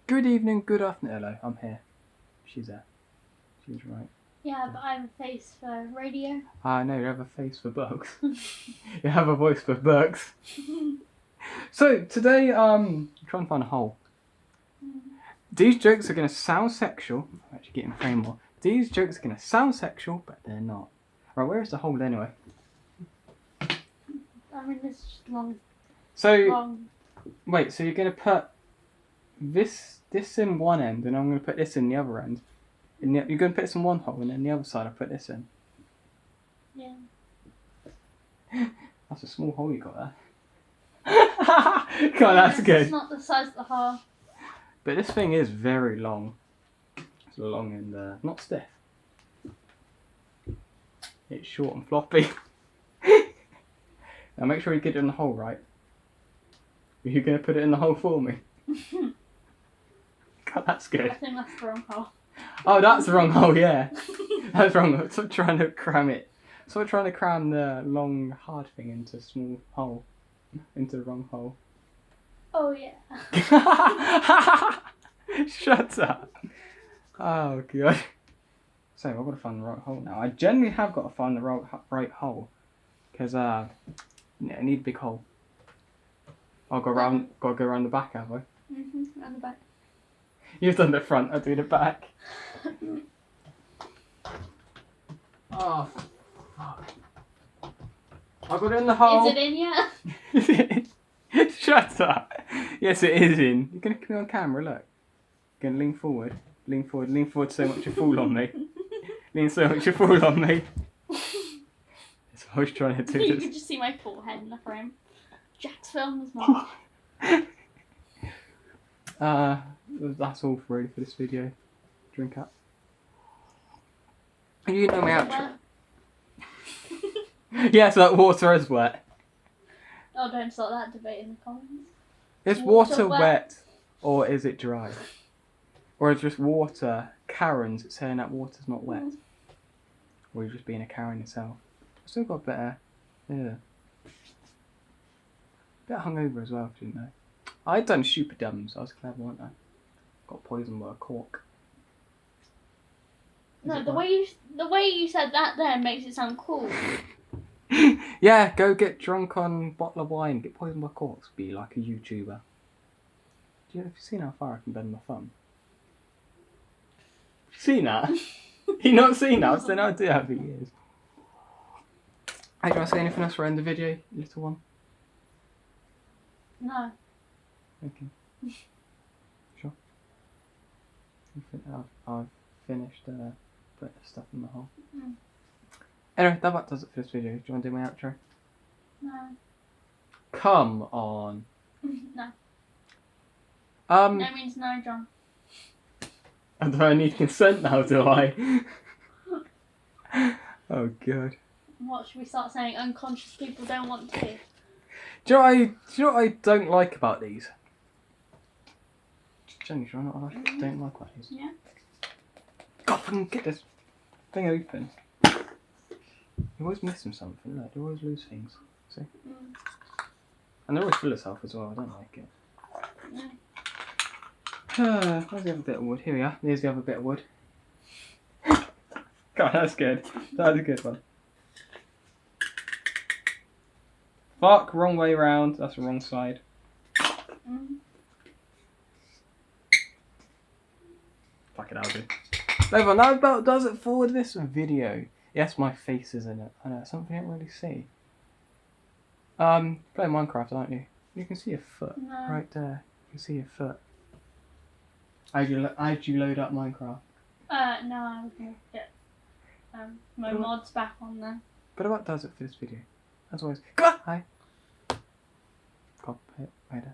Good evening, good afternoon. Hello, I'm here. She's there. She's right. Yeah, but I have a face for radio. Ah, no, you have a face for bugs. You have a voice for bugs. So, today, I'm trying to find a hole. These jokes are going to sound sexual. I'm actually getting framed more. These jokes are going to sound sexual, but they're not. Right, where is the hole anyway? I mean, this is just long. So, wait, so you're going to put this in one end, and I'm going to put this in the other end. And you're going to put this in one hole, and then the other side I'll put this in. Yeah. That's a small hole you got there. God, that's good. It's not the size of the hole. But this thing is very long. It's long and not stiff. It's short and floppy. Now make sure you get it in the hole right. Are you going to put it in the hole for me? God, that's good. I think that's the wrong hole. Oh, that's the wrong hole, yeah. That's wrong. Stop trying to cram it. Stop trying to cram the long, hard thing into a small hole. Into the wrong hole. Oh, yeah. Shut up. Oh, God. So, I've got to find the right hole now. I generally have got to find the right hole. Because, I need a big hole. I'll go around, got to go around the back, have I? Around the back. You've done the front, I'll do the back. Oh, fuck. I got it in the hole. Is it in yet? Shut up. Yes, it is in. You're going to come on camera, look. You're going to lean forward. Lean forward. Lean forward so much you fall on me. Lean so much you fall on me. That's what I was trying to do. You could just see my forehead in the frame. Jack's film as well. That's all really for this video. Drink up. You know my outro. Yes, that water is wet. Oh, don't start that debate in the comments. Is water wet or is it dry? Or is just water Karen's saying that water's not wet? Or you're just being a Karen yourself? I've still got better. Yeah. Bit hungover as well, if you didn't know. I'd done super dums. I was clever, wasn't I? Got poisoned by a cork. No, the way you said that there makes it sound cool. Yeah, go get drunk on a bottle of wine, get poisoned by corks, be like a YouTuber. Have you seen how far I can bend my thumb? Seen that? You not seen that? I've seen how I do that for years. Hey, do you want to say anything else for end the video, little one? No. Okay. Sure. I've finished putting the stuff in the hole. Anyway, that about does it for this video. Do you want to do my outro? No. Come on. No. No No means no, John. Do I need consent now, do I? Oh, God. What, should we start saying unconscious people don't want to? Do you know what I don't like about these? Jenny, do you know what I don't like about these? Yeah. God, fucking get this thing open. You're always missing something, look. You always lose things. See? And they're always full of self as well. I don't like it. No. Where's the other bit of wood? Here we are. Here's the other bit of wood. God, that's good. That's a good one. Fuck, wrong way round. That's the wrong side. Fuck it, I'll do. Everyone, that about does it for this video. Yes, my face is in it. I know, something I can't really see. Play Minecraft, aren't you? You can see your foot right there. You can see your foot. How'd you load up Minecraft? No, I was going to get my mods back on there. But what does it for this video? As always, goodbye. God, later.